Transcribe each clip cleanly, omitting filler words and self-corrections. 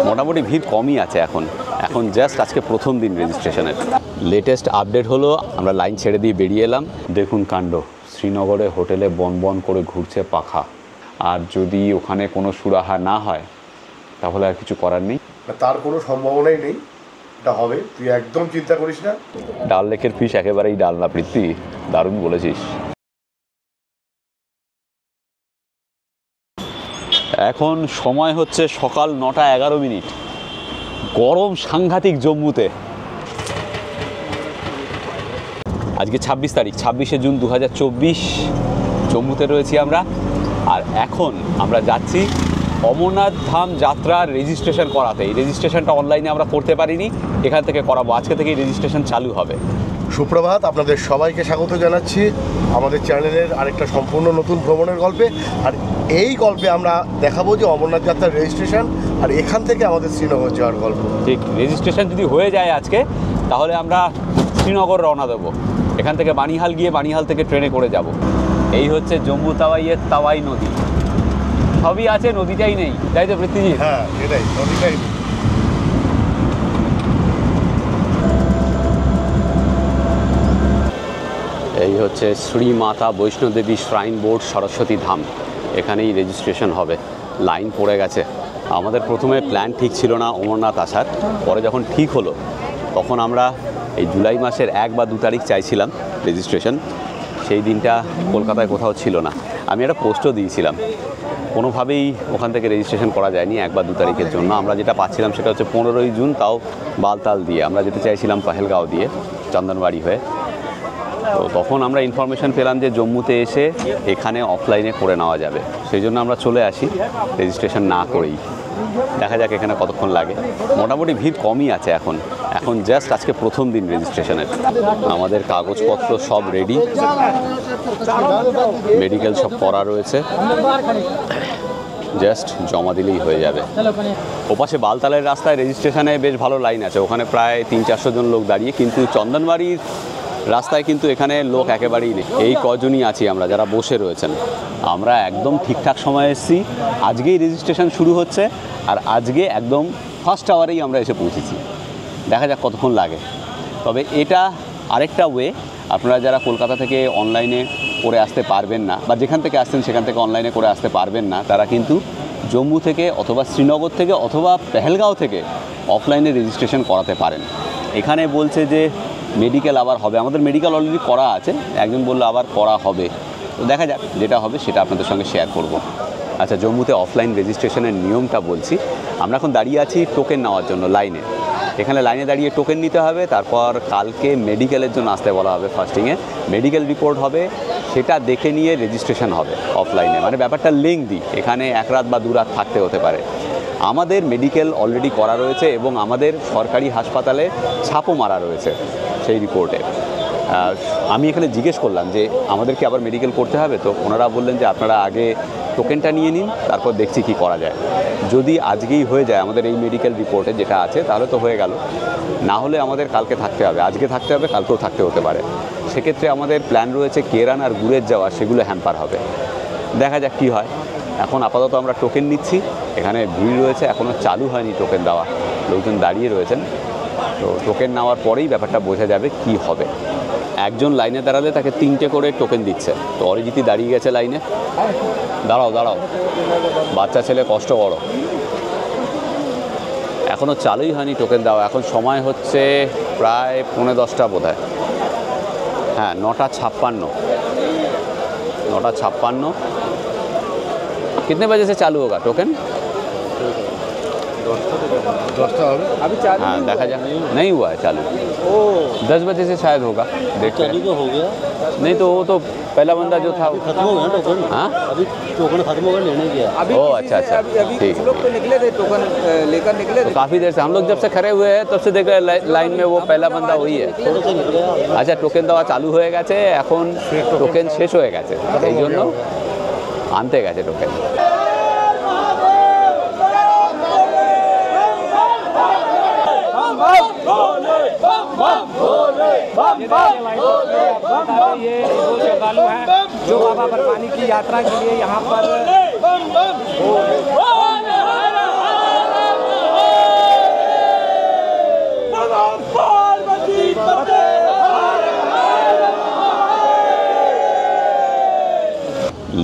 মোটামুটি ভিড় কমই আছে এখন জাস্ট আজকে প্রথম দিন রেজিস্ট্রেশনের। লেটেস্ট আপডেট হলো আমরা লাইন ছেড়ে দিয়ে বেরিয়ে এলাম। দেখুন কাণ্ড, শ্রীনগরে হোটেলে বন করে ঘুরছে পাখা। আর যদি ওখানে কোনো সুরাহা না হয় তাহলে আর কিছু করার নেই, তার কোনো সম্ভাবনাই নেই। এটা হবে, তুই একদম চিন্তা করিস না। ডাল লেকের ফিশ একেবারেই ডাল না প্রীতি, দারুণ বলেছিস। এখন সময় হচ্ছে সকাল 9:11। গরম সাংঘাতিক জম্মুতে। আজকে 26 তারিখ, 26শে জুন 2024। জম্মুতে রয়েছি আমরা। আর এখন আমরা যাচ্ছি অমরনাথ ধাম যাত্রার রেজিস্ট্রেশন করাতে। এই রেজিস্ট্রেশনটা অনলাইনে আমরা করতে পারিনি, এখান থেকে করাবো। আজকে থেকেই রেজিস্ট্রেশন চালু হবে। সুপ্রভাত, আপনাদের সবাইকে স্বাগত জানাচ্ছি আমাদের চ্যানেলের আরেকটা সম্পূর্ণ নতুন ভ্রমণের গল্পে। আর এই গল্পে আমরা দেখাবো যে অমরনাথ যাত্রার রেজিস্ট্রেশন আর এখান থেকে আমাদের শ্রীনগর যাওয়ার গল্প। ঠিক, রেজিস্ট্রেশন যদি হয়ে যায় আজকে, তাহলে আমরা শ্রীনগর রওনা দেবো। এখান থেকে বানিহাল গিয়ে বানিহাল থেকে ট্রেনে করে যাব। এই হচ্ছে জম্মু তাওয়াইয়ের তাওয়াই নদী। সবই আছে, নদীটাই নেই, তাই তো পৃথ্বীজি? হ্যাঁ, এটাই নদীটাই। এই হচ্ছে শ্রী মাতা বৈষ্ণোদেবী শ্রাইন বোর্ড সরস্বতী ধাম। এখানেই রেজিস্ট্রেশন হবে। লাইন পড়ে গেছে। আমাদের প্রথমে প্ল্যান ঠিক ছিল না অমরনাথ আসার, পরে যখন ঠিক হলো তখন আমরা এই জুলাই মাসের 1 বা 2 তারিখ চাইছিলাম রেজিস্ট্রেশন। সেই দিনটা কলকাতায় কোথাও ছিল না। আমি একটা পোস্টও দিয়েছিলাম। কোনোভাবেই ওখান থেকে রেজিস্ট্রেশন করা যায়নি 1 বা 2 তারিখের জন্য। আমরা যেটা পাচ্ছিলাম সেটা হচ্ছে 15ই জুন, তাও বালতাল দিয়ে। আমরা যেতে চাইছিলাম পাহেলগাঁও দিয়ে, চন্দনবাড়ি হয়ে। তো তখন আমরা ইনফরমেশন পেলাম যে জম্মুতে এসে এখানে অফলাইনে করে নেওয়া যাবে। সেই জন্য আমরা চলে আসি রেজিস্ট্রেশন না করেই। দেখা যাক এখানে কতক্ষণ লাগে। মোটামুটি ভিড় কমই আছে এখন জাস্ট আজকে প্রথম দিন রেজিস্ট্রেশনের। আমাদের কাগজপত্র সব রেডি, মেডিকেল সব করা রয়েছে, জাস্ট জমা দিলেই হয়ে যাবে। ওপাশে বালতালের রাস্তায় রেজিস্ট্রেশনে বেশ ভালো লাইন আছে, ওখানে প্রায় 300-400 জন লোক দাঁড়িয়ে। কিন্তু চন্দনবাড়ির রাস্তায় কিন্তু এখানে লোক একেবারেই নেই। এই কজনই আছি আমরা যারা বসে রয়েছেন। আমরা একদম ঠিকঠাক সময়ে এসেছি। আজকেই রেজিস্ট্রেশন শুরু হচ্ছে, আর আজকে একদম ফার্স্ট আওয়ারেই আমরা এসে পৌঁছেছি। দেখা যাক কতক্ষণ লাগে। তবে এটা আরেকটা ওয়ে, আপনারা যারা কলকাতা থেকে অনলাইনে করে আসতে পারবেন না, বা যেখান থেকে আসছেন সেখান থেকে অনলাইনে করে আসতে পারবেন না, তারা কিন্তু জম্মু থেকে অথবা শ্রীনগর থেকে অথবা পেহেলগাঁও থেকে অফলাইনে রেজিস্ট্রেশন করাতে পারেন। এখানে বলছে যে মেডিকেল আবার হবে। আমাদের মেডিকেল অলরেডি করা আছে, একজন বললো আবার করা হবে। তো দেখা যাক, যেটা হবে সেটা আপনাদের সঙ্গে শেয়ার করব। আচ্ছা, জম্মুতে অফলাইন রেজিস্ট্রেশনের নিয়মটা বলছি। আমরা এখন দাঁড়িয়ে আছি টোকেন নেওয়ার জন্য লাইনে। এখানে লাইনে দাঁড়িয়ে টোকেন নিতে হবে। তারপর কালকে মেডিকেলের জন্য আসতে বলা হবে। ফার্স্টিংয়ে মেডিকেল রিপোর্ট হবে, সেটা দেখে নিয়ে রেজিস্ট্রেশন হবে অফলাইনে। মানে ব্যাপারটা লেংদি, এখানে 1 রাত বা 2 রাত থাকতে হতে পারে। আমাদের মেডিকেল অলরেডি করা রয়েছে এবং আমাদের সরকারি হাসপাতালে ছাপও মারা রয়েছে সেই রিপোর্টে। আমি এখানে জিজ্ঞেস করলাম যে আমাদেরকে আবার মেডিকেল করতে হবে, তো ওনারা বললেন যে আপনারা আগে টোকেনটা নিয়ে নিন, তারপর দেখছি কি করা যায়। যদি আজকেই হয়ে যায় আমাদের এই মেডিকেল রিপোর্টে যেটা আছে, তাহলে তো হয়ে গেল। না হলে আমাদের কালকে থাকতে হবে, আজকে থাকতে হবে, কালকেও থাকতে হতে পারে। সেক্ষেত্রে আমাদের প্ল্যান রয়েছে কেরান আর গুরেজ যাওয়া, সেগুলো হ্যাম্পার হবে। দেখা যাক কী হয়। এখন আপাতত আমরা টোকেন নিচ্ছি। এখানে ভিড় রয়েছে, এখনও চালু হয়নি টোকেন দেওয়া, লোকজন দাঁড়িয়ে রয়েছেন। তো টোকেন নেওয়ার পরেই ব্যাপারটা বোঝা যাবে কি হবে। একজন লাইনে দাঁড়ালে তাকে 3টে করে টোকেন দিচ্ছে। তো অরিজিৎ দাঁড়িয়ে গেছে লাইনে। দাঁড়াও, বাচ্চা ছেলে কষ্ট করো। এখনও চালুই হয়নি টোকেন দেওয়া। এখন সময় হচ্ছে প্রায় 10:45 বোধ হয়। হ্যাঁ, 9:56। कितने बजे से चालू होगा टोकन? 10টা হবে। अभी चालू हाँ, देखा जाए नहीं हुआ है चालू। 10 बजे से शायद होगा, देखते हैं। तो हो गया नहीं तो वो तो पहला बंदा जो था खत्म हो गया टोकन। हाँ, अभी टोकन खत्म हो गया, लेने गया। अभी अच्छा ठीक है। लोग तो निकले थे, टोकन लेकर निकले तो काफ़ी देर से हम लोग जब से खड़े हुए हैं तब से देख रहे लाइन में वो पहला बंदा वही है। थोड़ा सा निकल गया। আচ্ছা, টোকেন দেওয়া চালু হয়ে গেছে, এখন টোকেন শেষ হয়ে গেছে, এই জন্য আনতে গেছে টোকেন। ये दो श्रद्धालु हैं जो बाबा बर्फानी की यात्रा के लिए यहाँ पर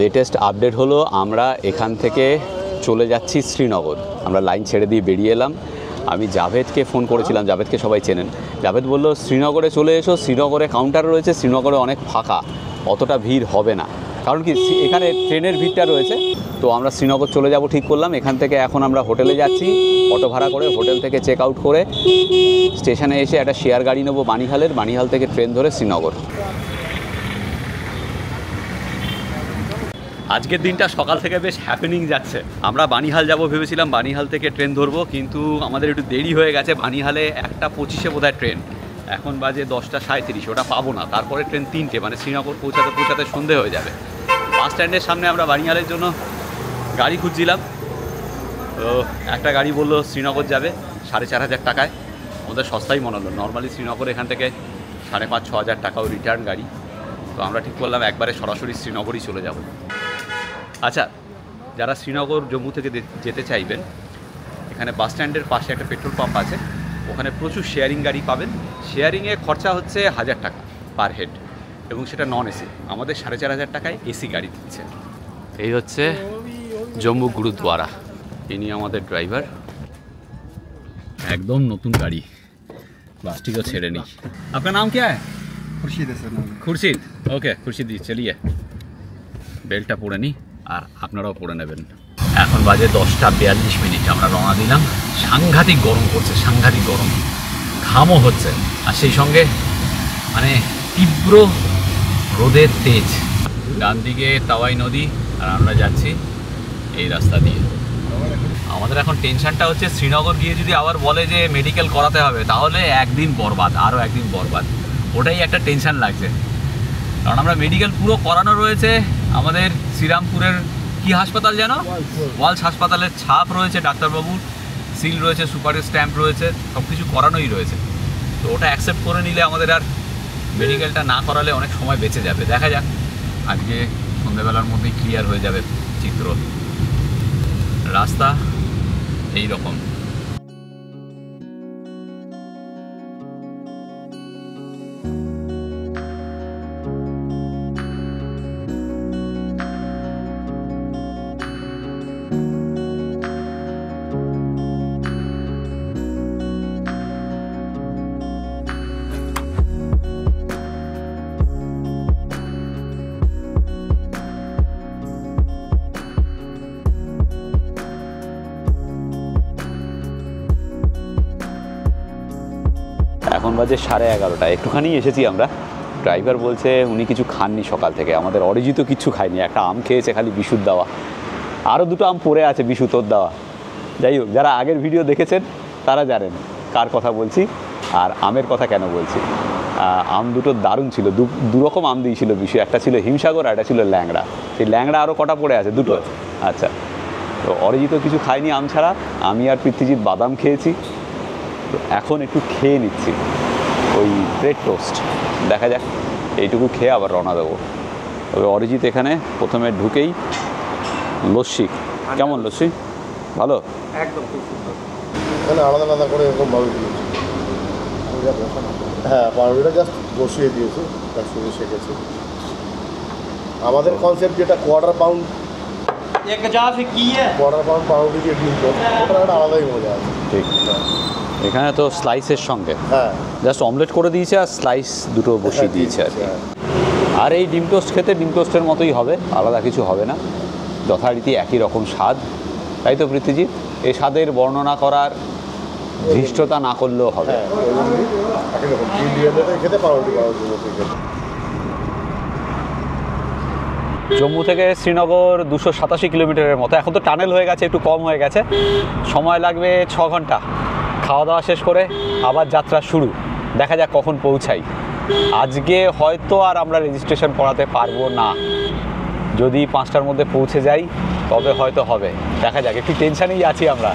লেটেস্ট আপডেট হলো আমরা এখান থেকে চলে যাচ্ছি শ্রীনগর। আমরা লাইন ছেড়ে দিয়ে বেরিয়ে এলাম। আমি জাভেদকে ফোন করেছিলাম, জাভেদকে সবাই চেনেন। জাভেদ বলল শ্রীনগরে চলে এসো, শ্রীনগরে কাউন্টার রয়েছে, শ্রীনগরে অনেক ফাঁকা, অতটা ভিড় হবে না। কারণ কি এখানে ট্রেনের ভিড়টা রয়েছে। তো আমরা শ্রীনগর চলে যাব ঠিক করলাম। এখান থেকে এখন আমরা হোটেলে যাচ্ছি, অটো ভাড়া করে হোটেল থেকে চেক আউট করে স্টেশনে এসে একটা শেয়ার গাড়ি নেবো বানিহালের, বানিহাল থেকে ট্রেন ধরে শ্রীনগর। আজকের দিনটা সকাল থেকে বেশ হ্যাপেনিং যাচ্ছে। আমরা বানিহাল যাব ভেবেছিলাম, বানিহাল থেকে ট্রেন ধরবো, কিন্তু আমাদের একটু দেরি হয়ে গেছে। বানিহালে 1:25 বোধহয় ট্রেন, এখন বাজে 10:37, ওটা পাবো না। তারপরে ট্রেন 3টে, মানে শ্রীনগর পৌঁছাতে সন্ধে হয়ে যাবে। বাস স্ট্যান্ডের সামনে আমরা বানিহালের জন্য গাড়ি খুঁজছিলাম, তো একটা গাড়ি বললো শ্রীনগর যাবে 4,500 টাকায়। আমাদের সস্তাই মনে হলো। নর্মালি শ্রীনগর এখান থেকে 5,500-6 হাজার টাকাও রিটার্ন গাড়ি। তো আমরা ঠিক করলাম একবারে সরাসরি শ্রীনগরই চলে যাব। আচ্ছা, যারা শ্রীনগর জম্মু থেকে যেতে চাইবেন, এখানে বাস স্ট্যান্ডের পাশে একটা পেট্রোল পাম্প আছে, ওখানে প্রচুর শেয়ারিং গাড়ি পাবেন। শেয়ারিংয়ে খরচা হচ্ছে 1,000 টাকা পার হেড, এবং সেটা নন এসি। আমাদের 4,500 টাকায় এসি গাড়ি দিচ্ছে। এই হচ্ছে জম্মু গুরুদ্বারা, ইনি আমাদের ড্রাইভার। একদম নতুন গাড়ি, প্লাস্টিকও ছেড়ে নি। আপনার নাম क्या है? खुर्शीद है सर। খুরশিদ। ওকে খুরশিদ, চলিয়ে বেলটা পরে নিই আর আপনারাও পরে নেবেন। এখন বাজে 10:42, আমরা রওনা দিলাম। সাংঘাতিক গরম পড়ছে, সাংঘাতিক গরম, ঘামও হচ্ছে, আর সেই সঙ্গে মানে তীব্র রোদের তেজ। ডান দিকে তাওয়াই নদী, আর আমরা যাচ্ছি এই রাস্তা দিয়ে। আমাদের এখন টেনশনটা হচ্ছে শ্রীনগর গিয়ে যদি আবার বলে যে মেডিকেল করাতে হবে, তাহলে একদিন বরবাদ, আরও একদিন বরবাদ। ওটাই একটা টেনশন লাগছে, কারণ আমরা মেডিকেল পুরো করানো রয়েছে। আমাদের শ্রীরামপুরের কি হাসপাতাল যেন, ওয়ালস হাসপাতালের ছাপ রয়েছে, ডাক্তারবাবুর সিল রয়েছে, সুপারের স্ট্যাম্প রয়েছে, সব কিছু করানোই রয়েছে। তো ওটা অ্যাকসেপ্ট করে নিলে আমাদের আর মেডিকেলটা না করালে অনেক সময় বেঁচে যাবে। দেখা যাক, আজকে সন্ধ্যেবেলার মধ্যেই ক্লিয়ার হয়ে যাবে চিত্র। রাস্তা এই রকম। এখন বাজে 11:30, একটুখানি এসেছি আমরা। ড্রাইভার বলছে উনি কিছু খাননি সকাল থেকে। আমাদের অরিজিৎ কিছু খায়নি, একটা আম খেয়েছে খালি বিশুর দেওয়া, আরও 2টো আম পড়ে আছে বিশু তোর দেওয়া। যাই হোক, যারা আগের ভিডিও দেখেছেন তারা জানেন কার কথা বলছি আর আমের কথা কেন বলছি। আম দুটো দারুণ ছিল, দু রকম আম দিয়েছিল বিশু, একটা ছিল হিমসাগর আর একটা ছিল ল্যাংড়া। সেই ল্যাংড়া আরও কটা পড়ে আছে, 2টো। আচ্ছা, তো অরিজিৎও কিছু খায়নি আম ছাড়া, আমি আর পৃথ্বীজিৎ বাদাম খেয়েছি। তো এখন একটু খেয়ে নিচ্ছি ওই ব্রেড টোস্ট, দেখা যাক, এইটুকু খেয়ে আবার রওনা দেবো। তবে অরিজিৎ এখানে প্রথমে ঢুকেই লস্যি, কেমন লস্যি? ভালো, একদম খুব সুন্দর। এখানে আলাদা আলাদা করে এরকমভাবে দিয়েছে। হ্যাঁ, পাউরুটিটা জাস্ট বসিয়ে দিয়েছে, তার সঙ্গে শেখেছে। আমাদের কনসেপ্ট যেটা কোয়ার্টার পাউন্ড পাউরুটি দিয়ে ডিম টোস্ট, ওটা একটা আলাদাই মজা আছে। ঠিক, এখানে তো স্লাইসের সঙ্গে হ্যাঁ, জাস্ট অমলেট করে দিয়েছে আর স্লাইস দুটো বসিয়ে দিয়েছে আর কি। আর এই ডিম টোস্ট খেতে ডিম টোস্টের মতোই হবে, আলাদা কিছু হবে না, যথারীতি একই রকম স্বাদ। তাই তো প্রীতিজি, এই স্বাদের বর্ণনা করার ধৃষ্টতা না করলেও হবে। একই রকম ইন্ডিয়ানদের খেতে পাউরুটি খেতে। জম্মু থেকে শ্রীনগর 287 কিলোমিটারের মতো। এখন তো টানেল হয়ে গেছে, একটু কম হয়ে গেছে, সময় লাগবে 6 ঘন্টা। খাওয়া দাওয়া শেষ করে আবার যাত্রা শুরু, দেখা যাক কখন পৌঁছাই। আজকে হয়তো আর আমরা রেজিস্ট্রেশন করাতে পারবো না, যদি 5টার মধ্যে পৌঁছে যাই তবে হয়তো হবে, দেখা যাক। একটু টেনশানেই আছি আমরা,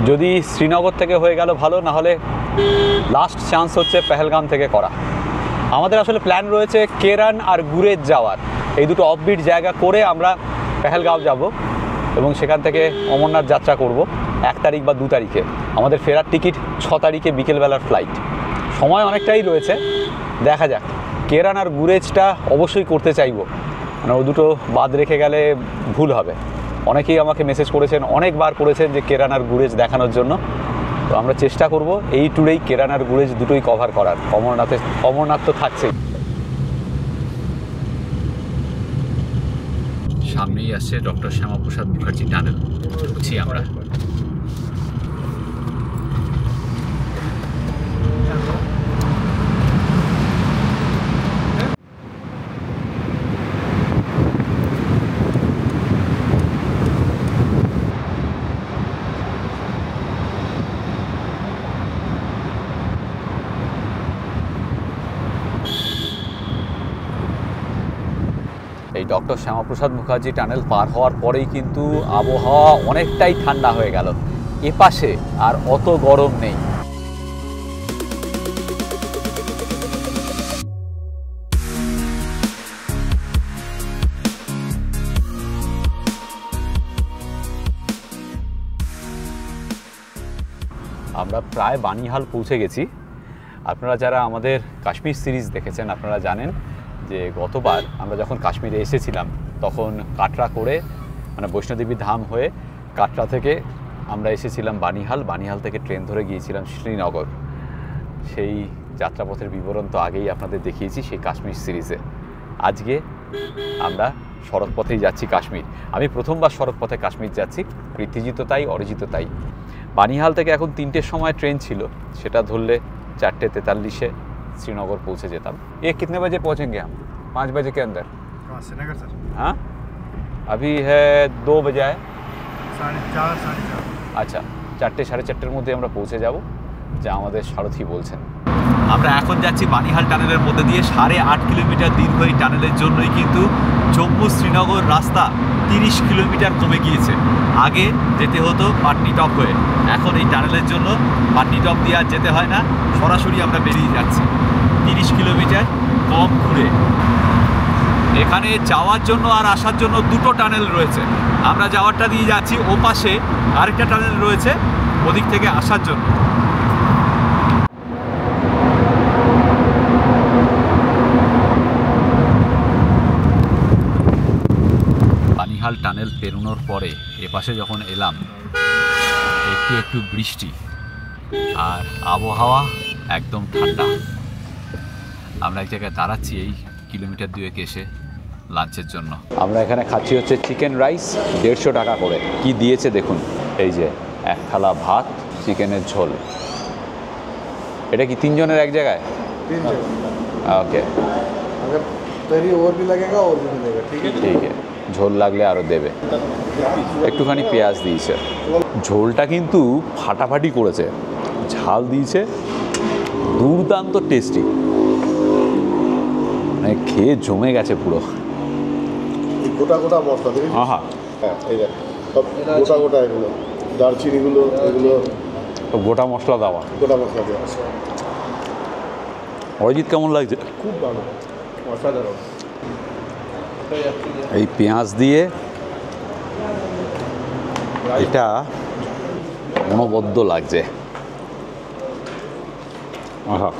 যদি শ্রীনগর থেকে হয়ে গেল ভালো, না হলে লাস্ট চান্স হচ্ছে পেহেলগাম থেকে করা। আমাদের আসলে প্ল্যান রয়েছে কেরান আর গুরেজ যাওয়ার, এই দুটো অফবিট জায়গা করে আমরা পেহেলগাঁও যাব এবং সেখান থেকে অমরনাথ যাত্রা করব 1 তারিখ বা 2 তারিখে। আমাদের ফেরার টিকিট 6 তারিখে বিকেলবেলার ফ্লাইট, সময় অনেকটাই রয়েছে, দেখা যাক। কেরান আর গুরেজটা অবশ্যই করতে চাইব, মানে ও দুটো বাদ রেখে গেলে ভুল হবে। অনেকেই আমাকে মেসেজ করেছেন, অনেকবার করেছেন যে কেরানার গুরেজ দেখানোর জন্য। তো আমরা চেষ্টা করব এই ট্যুরেই কেরানার গুরেজ দুটোই কভার করার। অমরনাথ তো থাকছেই। সামনেই আসছে ডক্টর শ্যামাপ্রসাদ মুখার্জি টানেল, ঢুকছি আমরা। এই ডক্টর শ্যামাপ্রসাদ মুখার্জি টানেল পার হওয়ার পরেই কিন্তু আবহাওয়া অনেকটাই ঠান্ডা হয়ে গেল। এপাশে আর অত গরম নেই। আমরা প্রায় বানিহাল পৌঁছে গেছি। আপনারা যারা আমাদের কাশ্মীর সিরিজ দেখেছেন আপনারা জানেন যে গতবার আমরা যখন কাশ্মীরে এসেছিলাম তখন কাটরা করে মানে বৈষ্ণোদেবী ধাম হয়ে কাটরা থেকে আমরা এসেছিলাম বানিহাল। বানিহাল থেকে ট্রেন ধরে গিয়েছিলাম শ্রীনগর। সেই যাত্রাপথের বিবরণ তো আগেই আপনাদের দেখিয়েছি সেই কাশ্মীর সিরিজে। আজকে আমরা সড়ক পথেই যাচ্ছি কাশ্মীর। আমি প্রথমবার সড়ক পথে কাশ্মীর যাচ্ছি, পৃথ্বীজিত তাই অরিজিত তাই। বানিহাল থেকে এখন 3টের সময় ট্রেন ছিল, সেটা ধরলে 4:43 श्रीनगर पहुँचे जेता। ये कितने बजे पहुँचेंगे हम? 5 बजे के अंदर। श्रीनगर सर? हाँ, अभी है 2 बजे है। 4:30। আচ্ছা, 4টে 4:30-এর মধ্যে আমরা পৌঁছে যাব, যা আমাদের সারথি বলছেন। আমরা এখন যাচ্ছি বানিহাল টানেলের মধ্যে দিয়ে। 8.5 কিলোমিটার দীর্ঘ এই টানেলের জন্যই কিন্তু জম্মু শ্রীনগর রাস্তা 30 কিলোমিটার কমে গিয়েছে। আগে যেতে হতো পাটনিটপ হয়ে, এখন এই টানেলের জন্য পাটনিটপ দিয়ে আর যেতে হয় না, সরাসরি আমরা বেরিয়ে যাচ্ছি 30 কিলোমিটার কম ঘুরে। এখানে যাওয়ার জন্য আর আসার জন্য দুটো টানেল রয়েছে। আমরা যাওয়ারটা দিয়ে যাচ্ছি, ও পাশে আরেকটা টানেল রয়েছে ওদিক থেকে আসার জন্য। বানিহাল টানেল পেরোনোর পরে এপাশে যখন এলাম একটু একটু বৃষ্টি আর আবহাওয়া একদম ঠান্ডা। আমরা এক জায়গায় দাঁড়াচ্ছি এই কিলোমিটার 2 এসে লাঞ্চের জন্য। আমরা এখানে খাচ্ছি হচ্ছে চিকেন রাইস, 150 টাকা করে। কি দিয়েছে দেখুন, এই যে এক থালা ভাত, চিকেনের ঝোল। এটা কি 3 জনের এক জায়গায়? 3 जन। ওকে, अगर तरी और भी लगेगा और भी मिलेगा। ठीक है, ঠিক আছে। ঝোল লাগলে আরও দেবে। একটুখানি পেঁয়াজ দিয়েছে। ঝোলটা কিন্তু ফাটাফাটি করেছে, ঝাল দিয়েছে, দুর্দান্ত টেস্টি, মানে খেয়ে জমে গেছে পুরো। গোটা গোটা মশলা দেখেছি। হ্যাঁ, হ্যাঁ, এই দেখ সব গোটা গোটা, এগুলো দারচিনিগুলো, এগুলো তো গোটা মশলা দেওয়া, গোটা মশলা দেওয়া। অরিজিৎ কেমন লাগছে? খুব ভালো, অসাধারণ। এই পেঁয়াজ দিয়ে এটা অনবদ্য লাগছে। আহা,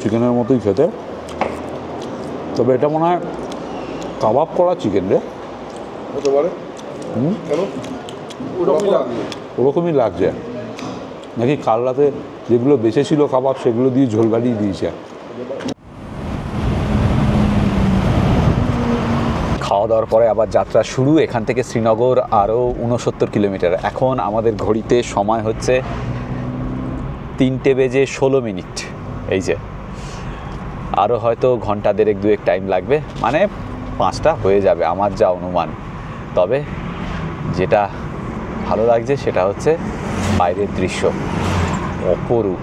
চিকেনের মতোই খেতে, তবে এটা মনে হয় কাবাব করা চিকেন রে। হতে পারে। কেন ওরকমই লাগছে নাকি কাল রাতে যেগুলো বেঁচে ছিল কাবাব সেগুলো দিয়ে ঝোল বাড়িয়ে দিয়েছে। খাওয়া দাওয়ার পরে আবার যাত্রা শুরু। এখান থেকে শ্রীনগর আরও 69 কিলোমিটার। এখন আমাদের ঘড়িতে সময় হচ্ছে 3:16। এই যে আরও হয়তো ঘন্টা 1.5-2 টাইম লাগবে, মানে 5টা হয়ে যাবে আমার যা অনুমান। তবে যেটা ভালো লাগছে সেটা হচ্ছে বাইরের দৃশ্য, অপরূপ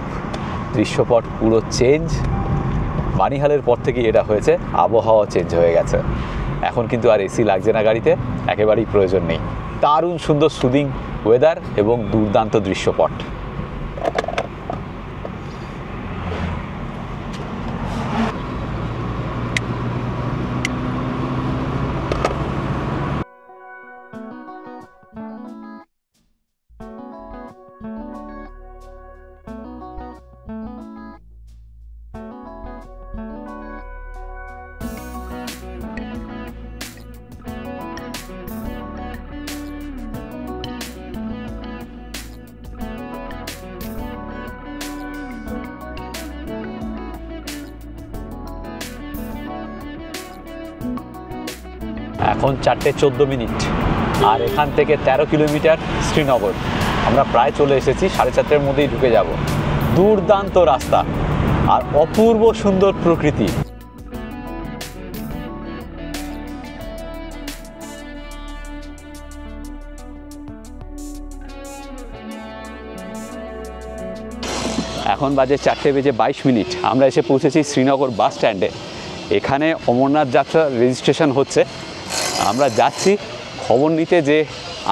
দৃশ্যপট, পুরো চেঞ্জ। বানিহালের পর থেকেই এটা হয়েছে, আবহাওয়া চেঞ্জ হয়ে গেছে। এখন কিন্তু আর এসি লাগছে না গাড়িতে, একেবারেই প্রয়োজন নেই। দারুণ সুন্দর সুদিং ওয়েদার এবং দুর্দান্ত দৃশ্যপট। এখন 4:14 আর এখান থেকে 13 কিলোমিটার শ্রীনগর। আমরা প্রায় চলে এসেছি, 4:30টার মধ্যেই ঢুকে যাব। দুর্দান্ত রাস্তা আর অপূর্ব সুন্দর প্রকৃতি। এখন বাজে 4:22। আমরা এসে পৌঁছেছি শ্রীনগর বাস স্ট্যান্ডে। এখানে অমরনাথ যাত্রা রেজিস্ট্রেশন হচ্ছে। আমরা যাচ্ছি খবর নিতে যে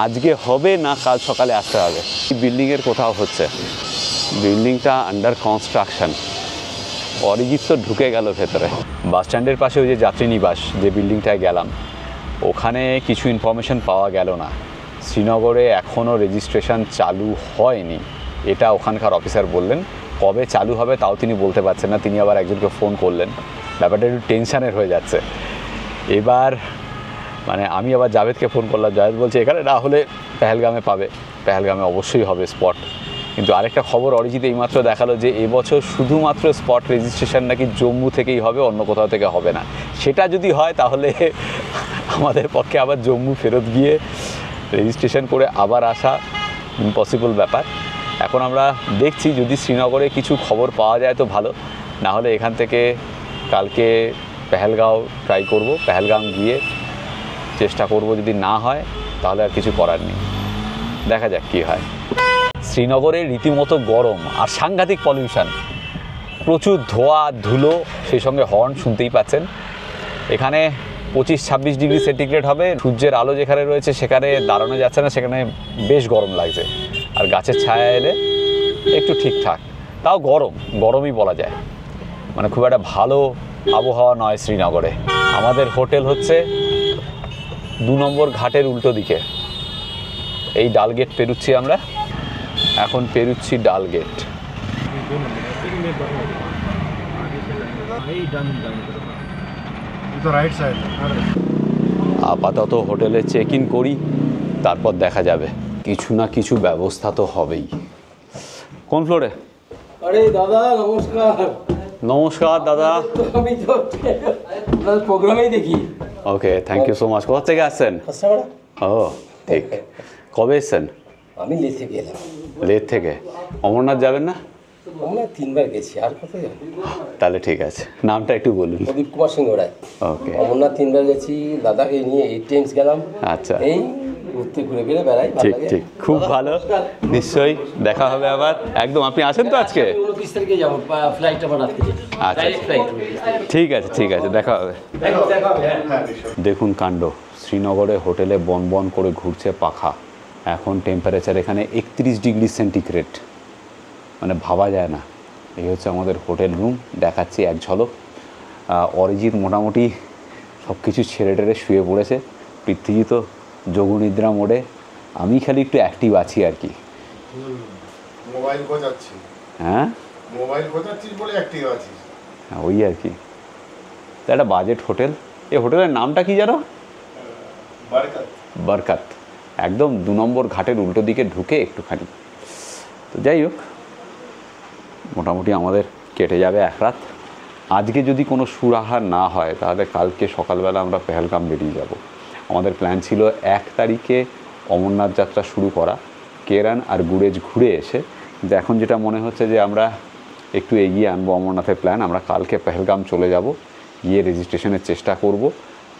আজকে হবে না কাল সকালে আসতে হবে। বিল্ডিংয়ের কোথাও হচ্ছে, বিল্ডিংটা আন্ডার কনস্ট্রাকশন। অরিজিৎ তো ঢুকে গেল ভেতরে। বাস স্ট্যান্ডের পাশে ওই যে যাত্রী নিবাস, যে বিল্ডিংটায় গেলাম, ওখানে কিছু ইনফরমেশন পাওয়া গেল না। শ্রীনগরে এখনও রেজিস্ট্রেশন চালু হয়নি, এটা ওখানকার অফিসার বললেন। কবে চালু হবে তাও তিনি বলতে পারছেন না। তিনি আবার একজনকে ফোন করলেন, ব্যাপারটা একটু টেনশানের হয়ে যাচ্ছে। এবার মানে আমি আবার জাভেদকে ফোন করলাম, জাভেদ বলছে এখানে না হলে পেহেলগামে পাবে, পেহেলগামে অবশ্যই হবে স্পট। কিন্তু আরেকটা খবর অরিজিৎ এইমাত্র দেখালো যে এবছর শুধুমাত্র স্পট রেজিস্ট্রেশন নাকি জম্মু থেকেই হবে, অন্য কোথাও থেকে হবে না। সেটা যদি হয় তাহলে আমাদের পক্ষে আবার জম্মু ফেরত গিয়ে রেজিস্ট্রেশন করে আবার আসা ইম্পসিবল ব্যাপার। এখন আমরা দেখছি যদি শ্রীনগরে কিছু খবর পাওয়া যায় তো ভালো, না হলে এখান থেকে কালকে পেহেলগাঁও ট্রাই করব, পেহেলগাম গিয়ে চেষ্টা করব। যদি না হয় তাহলে আর কিছু করার নেই, দেখা যাক কী হয়। শ্রীনগরে রীতিমতো গরম আর সাংঘাতিক পলিউশন, প্রচুর ধোঁয়া ধুলো, সেই সঙ্গে হর্ন শুনতেই পাচ্ছেন। এখানে 25-26 ডিগ্রি সেন্টিগ্রেড হবে। সূর্যের আলো যেখানে রয়েছে সেখানে দাঁড়ানো যাচ্ছে না, সেখানে বেশ গরম লাগছে। আর গাছের ছায়া এলে একটু ঠিকঠাক, তাও গরমই বলা যায়। মানে খুব একটা ভালো আবহাওয়া নয় শ্রীনগরে। আমাদের হোটেল হচ্ছে 2 নম্বর ঘাটের উল্টো দিকে। এই ডালগেট পেরুচ্ছি আমরা, এখন পেরুচ্ছি ডালগেট। तो राइट साइड। আপাতত হোটেলে চেক ইন করি, তারপর দেখা যাবে। কিছু না কিছু ব্যবস্থা তো হবেই। কোন ফ্লোরে? আরে দাদা নমস্কার। নমস্কার দাদা। আমি তো আপনার প্রোগ্রামেই দেখি। ওকে, থ্যাংক ইউ সো মাচ। কোথা থেকে আসছেন? হাসনাবাড়া। ও ঠিক। কবে এসছেন? আমি লেহ থেকে এলাম। লেহ থেকে? অমরনাথ যাবেন না? আমরা 3বার গেছি, আর কোথায় যাবো? তাহলে ঠিক আছে, নামটা একটু বলুন। প্রদীপ কুমার সিংহ রায়। ওকে, অমরনাথ 3বার গেছি, লাদাখে নিয়ে 8 টাইমস গেলাম। আচ্ছা, এই ঘুরতে ঘুরে ফিরে বেড়াই, ভালো ঠিক লাগে। ঠিক, খুব ভালো। নিশ্চয়ই দেখা হবে আবার। একদম, আপনি আসেন তো আজকে? 29 তারিখে যাবো, ফ্লাইট আমার রাত্রে। আচ্ছা, ডাইরেক্ট ফ্লাইট। ঠিক আছে ঠিক আছে, দেখা হবে। দেখুন কাণ্ড, শ্রীনগরে হোটেলে বন বন করে ঘুরছে পাখা। এখন টেম্পারেচার এখানে 31 ডিগ্রি সেন্টিগ্রেড, মানে ভাবা যায় না। এই হচ্ছে আমাদের হোটেল রুম, দেখাচ্ছি এক ঝলক। অরিজিৎ মোটামুটি সব কিছু ছেড়ে টেড়ে শুয়ে পড়েছে। পৃথ্বী তো যোগনিদ্রা মোড়ে, আমি খালি একটু অ্যাক্টিভ আছি আর কি। মোবাইল খোঁজাচ্ছি। হ্যাঁ, মোবাইল খোঁজাচ্ছিস বলে অ্যাক্টিভ আছিস। হ্যাঁ, ওই আর কি। তো একটা বাজেট হোটেল। এই হোটেলের নামটা কি জানো? বরকত। একদম 2 নম্বর ঘাটের উল্টো দিকে ঢুকে একটুখানি। তো যাই হোক, মোটামুটি আমাদের কেটে যাবে এক রাত। আজকে যদি কোনো সুরাহা না হয় তাহলে কালকে সকালবেলা আমরা পেহেলগাম বেরিয়ে যাব। আমাদের প্ল্যান ছিল 1 তারিখে অমরনাথ যাত্রা শুরু করা, কেরান আর গুরেজ ঘুরে এসে। কিন্তু এখন যেটা মনে হচ্ছে যে আমরা একটু এগিয়ে আনবো অমরনাথের প্ল্যান। আমরা কালকে পেহেলগাম চলে যাব, গিয়ে রেজিস্ট্রেশনের চেষ্টা করব।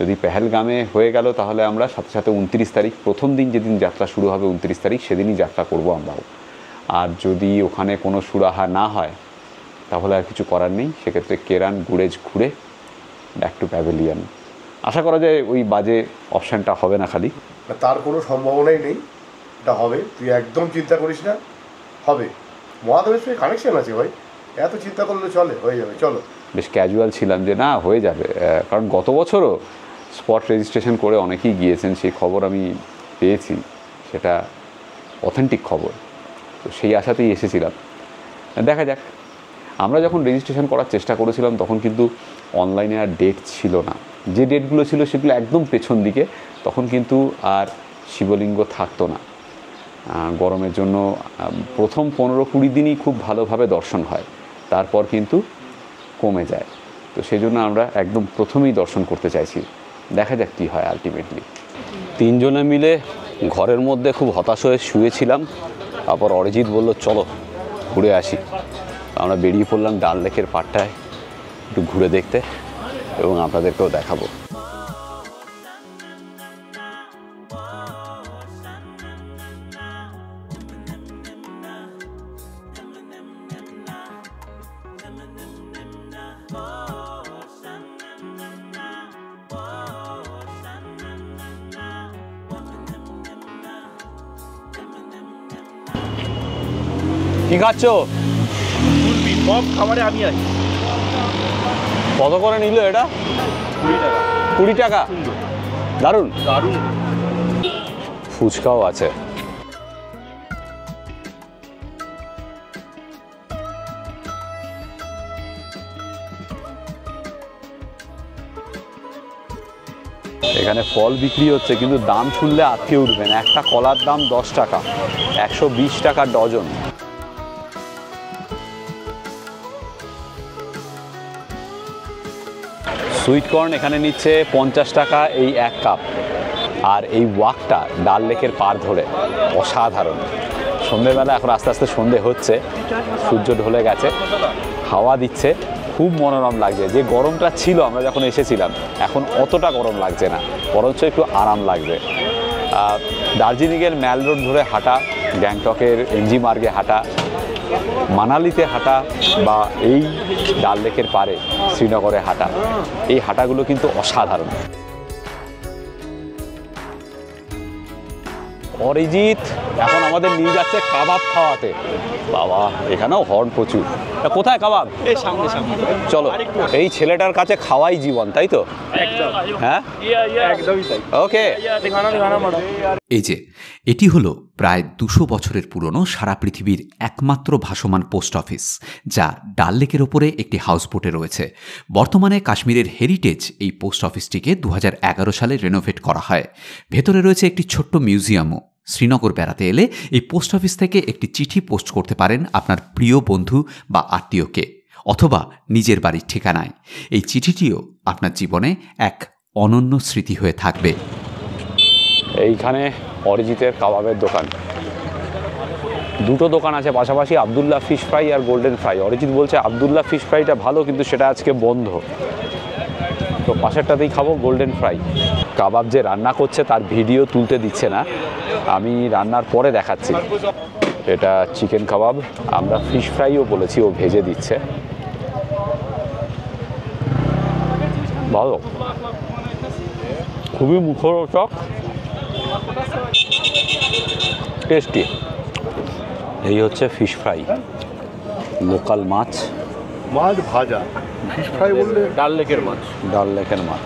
যদি পেহেলগামে হয়ে গেল তাহলে আমরা সাথে সাথে 29 তারিখ, প্রথম দিন যেদিন যাত্রা শুরু হবে 29 তারিখ, সেদিনই যাত্রা করব আমরাও। আর যদি ওখানে কোনো সুরাহা না হয় তাহলে আর কিছু করার নেই, সেক্ষেত্রে কেরান গুরেজ ঘুরে ব্যাক টু প্যাভিলিয়ন। আশা করা যায় ওই বাজে অপশানটা হবে না খালি। তার কোনো সম্ভাবনাই নেই, এটা হবে। তুই একদম চিন্তা করিস না, হবে। মহাদেবের সঙ্গে কানেকশন আছে ভাই, এত চিন্তা করলে চলে, হয়ে যাবে। চলো, বেশ ক্যাজুয়াল ছিলাম যে না হয়ে যাবে, কারণ গত বছরও স্পট রেজিস্ট্রেশন করে অনেকেই গিয়েছেন, সেই খবর আমি পেয়েছি, সেটা অথেন্টিক খবর। তো সেই আশাতেই এসেছিলাম, দেখা যাক। আমরা যখন রেজিস্ট্রেশন করার চেষ্টা করেছিলাম তখন কিন্তু অনলাইনে আর ডেট ছিল না। যে ডেটগুলো ছিল সেগুলো একদম পেছন দিকে, তখন কিন্তু আর শিবলিঙ্গ থাকতো না। গরমের জন্য প্রথম 15-20 দিনই খুব ভালোভাবে দর্শন হয়, তারপর কিন্তু কমে যায়। তো সেই জন্য আমরা একদম প্রথমেই দর্শন করতে চাইছি। দেখা যাক কী হয় আলটিমেটলি। তিনজনে মিলে ঘরের মধ্যে খুব হতাশ হয়ে শুয়েছিলাম, তারপর অরিজিৎ বলল চলো ঘুরে আসি। আমরা বেরিয়ে পড়লাম ডাল লেকের পাড়টায় একটু ঘুরে দেখতে এবং আপনাদেরকেও দেখাবো। কি খাচ্ছ? সব খাবারে আমি আছি। কত করে নিল এটা? 20 টাকা। দারুণ দারুণ। ফুচকাও আছে। এখানে ফল বিক্রি হচ্ছে, কিন্তু দাম শুনলে আটকে উঠবেন। একটা কলার দাম 10 টাকা, 120 টাকা ডজন। সুইট কর্ন এখানে নিচ্ছে 50 টাকা এই 1 কাপ। আর এই ওয়াকটা ডাল লেকের পাড় ধরে অসাধারণ। সন্ধ্যেবেলা এখন আস্তে আস্তে সন্ধে হচ্ছে, সূর্য ঢলে গেছে, হাওয়া দিচ্ছে, খুব মনোরম লাগছে। যে গরমটা ছিল আমরা যখন এসেছিলাম, এখন অতটা গরম লাগছে না, বরঞ্চ একটু আরাম লাগবে। দার্জিলিংয়ের ম্যাল রোড ধরে হাঁটা, গ্যাংটকের এমজি মার্গে হাঁটা, মানালিতে হাঁটা বা এই ডাল লেকের পাড়ে শ্রীনগরে হাঁটা, এই হাঁটাগুলো কিন্তু অসাধারণ। অরিজিৎ এখন আমাদের নিয়ে যাচ্ছে কাবাব খাওয়াতে। বাবা, এখানেও হর্ন প্রচুর। কোথায় কাবাব? এই সামনে সামনে। চলো, এই ছেলেটার কাছে খাওয়াই জীবন, তাই তো? একদম। হ্যাঁ, একদমই তাই। ওকে। এই যে এটি হলো প্রায় 200 বছরের পুরনো সারা পৃথিবীর একমাত্র ভাসমান পোস্ট অফিস, যা ডাল লেকের ওপরে একটি হাউসবোটে রয়েছে। বর্তমানে কাশ্মীরের হেরিটেজ এই পোস্ট অফিসটিকে 2011 সালে রেনোভেট করা হয়। ভেতরে রয়েছে একটি ছোট্ট মিউজিয়ামও। শ্রীনগর বেড়াতে এলে এই পোস্ট অফিস থেকে একটি চিঠি পোস্ট করতে পারেন আপনার প্রিয় বন্ধু বা আত্মীয়কে, অথবা নিজের বাড়ির ঠিকানায়। এই চিঠিটিও আপনার জীবনে এক অনন্য স্মৃতি হয়ে থাকবে। এইখানে অরিজিতের কাবাবের দোকান, দুটো দোকান আছে পাশাপাশি, আবদুল্লাহ ফিশ ফ্রাই আর গোল্ডেন ফ্রাই। অরিজিৎ বলছে আবদুল্লাহ ফিশ ফ্রাইটা ভালো, কিন্তু সেটা আজকে বন্ধ, তো পাশেরটাতেই খাবো গোল্ডেন ফ্রাই। কাবাব যে রান্না করছে তার ভিডিও তুলতে দিচ্ছে না, আমি রান্নার পরে দেখাচ্ছি। এটা চিকেন কাবাব, আমরা ফিশ ফ্রাইও বলেছি, ও ভেজে দিচ্ছে। ভালো, খুবই মুখরোচক, টেস্টি। এই হচ্ছে ফিশ ফ্রাই, লোকাল মাছ, মাছ ভাজা। ফিশ ফ্রাই বললে ডাল লেকের মাছ। ডাল লেকের মাছ।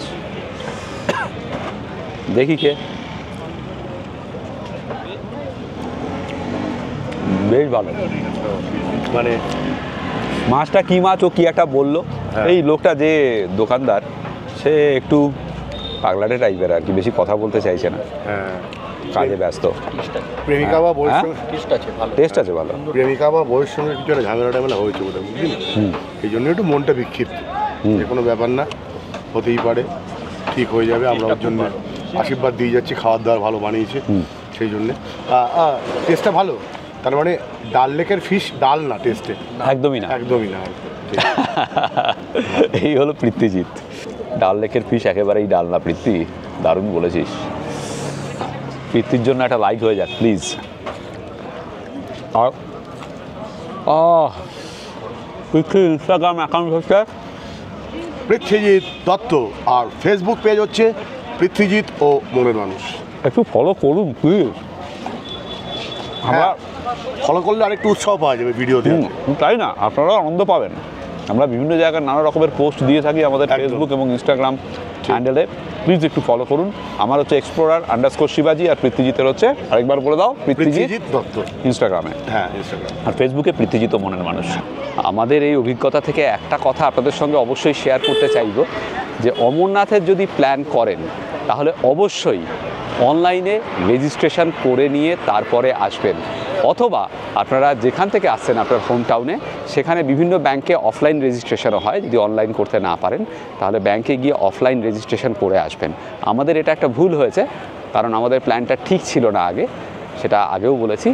দেখি কে, বেশ ভালো। মানে মাছটা কি মাছ ও কি একটা বললো। এই লোকটা যে দোকানদার, সে একটু পাগলাটে টাইপের আর কি, বেশি কথা বলতে চাইছে না, হ্যাঁ, কাজে ব্যস্ত। প্রেমিকা বা বউয়ের হ্যাঁ? সঙ্গে টেস্ট আছে ভালো। প্রেমিকা বা বউয়ের সঙ্গে কিছু একটা ঝামেলা টামেলা হয়েছে বোধহয়, বুঝলি? এই জন্য একটু মনটা বিক্ষিপ্ত। যে কোনো ব্যাপার না, হতেই পারে, ঠিক হয়ে যাবে। আমরা ওর জন্য আশীর্বাদ দিয়ে যাচ্ছি, খাবার দাবার ভালো বানিয়েছে সেই জন্যে। টেস্টটা ভালো, তার মানে ডাল লেকের ফিশ ডাল না টেস্টে, একদমই না, একদমই না। এই হলো পৃথ্বীজিৎ। ডাল লেকের ফিশ একেবারেই ডাল না। পৃথ্বী, দারুণ বলেছিস। পৃথ্বীর জন্য একটা লাইক হয়ে যাক প্লিজ। আর পৃথ্বীর ইনস্টাগ্রাম অ্যাকাউন্ট হচ্ছে পৃথ্বীজিৎ দত্ত, আর ফেসবুক পেজ হচ্ছে পৃথ্বীজিৎ ও মনের মানুষ। একটু ফলো করুন প্লিজ। আমরা ফলো করলে আরেকটু উৎসাহ পাওয়া যাবে ভিডিওতে। তাই না, আপনারাও আনন্দ পাবেন। আমরা বিভিন্ন জায়গায় নানা রকমের পোস্ট দিয়ে থাকি আমাদের একদম। ফেসবুক এবং ইনস্টাগ্রাম হ্যান্ডেলে, প্লিজ একটু ফলো করুন। আমার হচ্ছে এক্সপ্লোরার _ শিবাজি, আর পৃথ্বীজিতের হচ্ছে, আরেকবার বলে দাও, পৃথ্বীজিৎ দত্ত ইনস্টাগ্রামে, হ্যাঁ ইনস্টাগ্রাম, আর ফেসবুকে পৃথ্বীজিৎ ও মনের মানুষ। আমাদের এই অভিজ্ঞতা থেকে একটা কথা আপনাদের সঙ্গে অবশ্যই শেয়ার করতে চাইব, যে অমরনাথের যদি প্ল্যান করেন তাহলে অবশ্যই অনলাইনে রেজিস্ট্রেশন করে নিয়ে তারপরে আসবেন। অথবা আপনারা যেখান থেকে আসছেন আপনার হোম টাউনে সেখানে বিভিন্ন ব্যাংকে অফলাইন রেজিস্ট্রেশনও হয়। যদি অনলাইন করতে না পারেন তাহলে ব্যাংকে গিয়ে অফলাইন রেজিস্ট্রেশন করে আসবেন। আমাদের এটা একটা ভুল হয়েছে, কারণ আমাদের প্ল্যানটা ঠিক ছিল না আগে, সেটা আগেও বলেছি।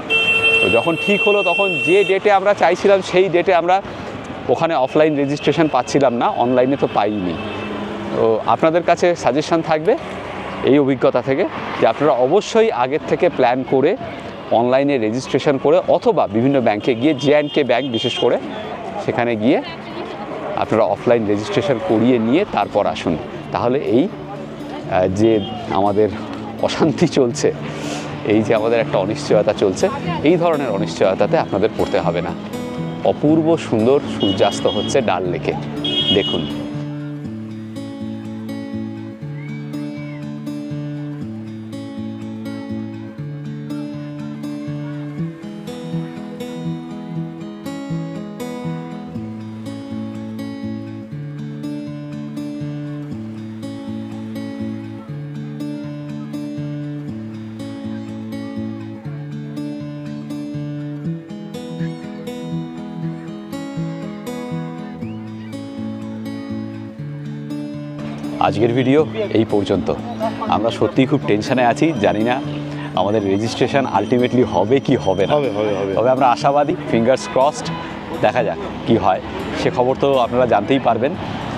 তো যখন ঠিক হলো তখন যে ডেটে আমরা চাইছিলাম সেই ডেটে আমরা ওখানে অফলাইন রেজিস্ট্রেশন পাচ্ছিলাম না, অনলাইনে তো পাইনি। তো আপনাদের কাছে সাজেশন থাকবে এই অভিজ্ঞতা থেকে যে আপনারা অবশ্যই আগের থেকে প্ল্যান করে অনলাইনে রেজিস্ট্রেশন করে অথবা বিভিন্ন ব্যাংকে গিয়ে J&K ব্যাংক বিশেষ করে সেখানে গিয়ে আপনারা অফলাইন রেজিস্ট্রেশন করিয়ে নিয়ে তারপর আসুন। তাহলে এই যে আমাদের অশান্তি চলছে, এই যে আমাদের একটা অনিশ্চয়তা চলছে, এই ধরনের অনিশ্চয়তাতে আপনাদের পড়তে হবে না। অপূর্ব সুন্দর সূর্যাস্ত হচ্ছে ডাল লেকে, দেখুন। আজকের ভিডিও এই পর্যন্ত। আমরা সত্যিই খুব টেনশনে আছি, জানি না আমাদের রেজিস্ট্রেশন আলটিমেটলি হবে কি হবে না। তবে আমরা আশাবাদী, ফিঙ্গার্স ক্রসড, দেখা যাক কি হয়। সে খবর তো আপনারা জানতেই পারবেন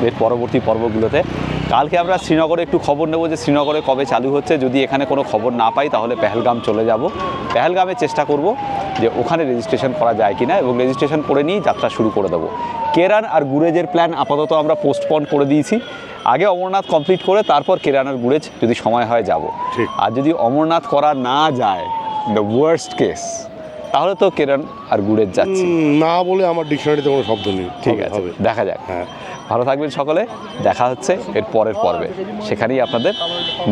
এর পরবর্তী পর্বগুলোতে। কালকে আমরা শ্রীনগরে একটু খবর নেব যে শ্রীনগরে কবে চালু হচ্ছে। যদি এখানে কোনো খবর না পাই তাহলে পেহেলগাম চলে যাব। পেহেলগামে চেষ্টা করব যে ওখানে রেজিস্ট্রেশন করা যায় কিনা, এবং রেজিস্ট্রেশন করে নিয়ে যাত্রা শুরু করে দেবো। কেরান আর গুরেজের প্ল্যান আপাতত আমরা পোস্টপন করে দিয়েছি। আগে অমরনাথ কমপ্লিট করে তারপর কেরান আর গুরেজ যদি সময় হয় যাব। আর যদি অমরনাথ করা না যায়, দ্য ওয়ার্স্ট কেস, তাহলে তো কেরান আর গুরেজ যাচ্ছি না বলে আমার ডিকশনারিতে কোনো শব্দ নেই। ঠিক আছে, দেখা যাক। হ্যাঁ, ভালো থাকবেন সকলে, দেখা হচ্ছে এর পরের পর্বে, সেখানেই আপনাদের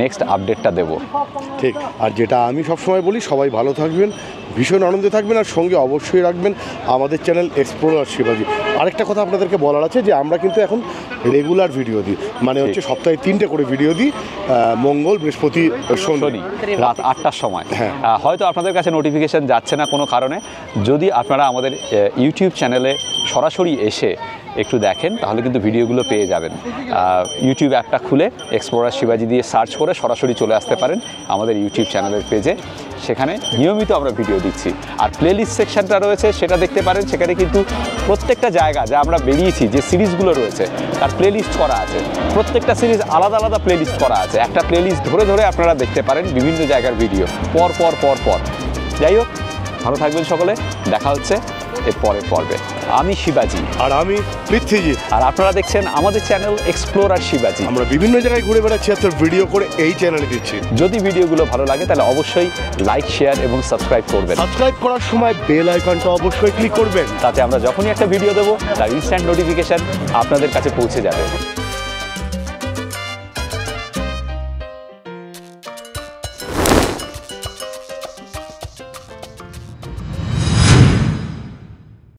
নেক্সট আপডেটটা দেব। ঠিক, আর যেটা আমি সবসময় বলি, সবাই ভালো থাকবেন, ভীষণ আনন্দে থাকবেন, আর সঙ্গে অবশ্যই রাখবেন আমাদের চ্যানেল এক্সপ্লোরার শিবাজি। আরেকটা কথা আপনাদেরকে বলার আছে যে আমরা কিন্তু এখন রেগুলার ভিডিও দিই, মানে হচ্ছে সপ্তাহে 3টে করে ভিডিও দিই, মঙ্গল, বৃহস্পতি, শনি রাত 8টার সময়। হ্যাঁ। হয়তো আপনাদের কাছে নোটিফিকেশান যাচ্ছে না কোনো কারণে। যদি আপনারা আমাদের ইউটিউব চ্যানেলে সরাসরি এসে একটু দেখেন তাহলে কিন্তু ভিডিওগুলো পেয়ে যাবেন। ইউটিউব অ্যাপটা খুলে এক্সপ্লোরার শিবাজি দিয়ে সার্চ করে সরাসরি চলে আসতে পারেন আমাদের ইউটিউব চ্যানেলের পেজে। সেখানে নিয়মিত আমরা ভিডিও দিচ্ছি। আর প্লেলিস্ট সেকশনটা রয়েছে, সেটা দেখতে পারেন। সেখানে কিন্তু প্রত্যেকটা জায়গা যা আমরা বেরিয়েছি, যে সিরিজগুলো রয়েছে তার প্লেলিস্ট করা আছে। প্রত্যেকটা সিরিজ আলাদা আলাদা প্লেলিস্ট করা আছে। একটা প্লেলিস্ট ধরে ধরে আপনারা দেখতে পারেন বিভিন্ন জায়গার ভিডিও পর পর পর পর। যাই হোক, ভালো থাকবেন সকলে, দেখা হচ্ছে এর পরের পর্বে। আমি শিবাজি আর আমি পৃথ্বীজিৎ, আর আপনারা দেখছেন আমাদের চ্যানেল এক্সপ্লোরার শিবাজি। আমরা বিভিন্ন জায়গায় ঘুরে বেড়াচ্ছি আর ভিডিও করে এই চ্যানেলে দিচ্ছি। যদি ভিডিওগুলো ভালো লাগে তাহলে অবশ্যই লাইক, শেয়ার এবং সাবস্ক্রাইব করবেন। সাবস্ক্রাইব করার সময় বেল আইকনটা অবশ্যই ক্লিক করবেন, তাতে আমরা যখনই একটা ভিডিও দেবো তার ইনস্ট্যান্ট নোটিফিকেশন আপনাদের কাছে পৌঁছে যাবে।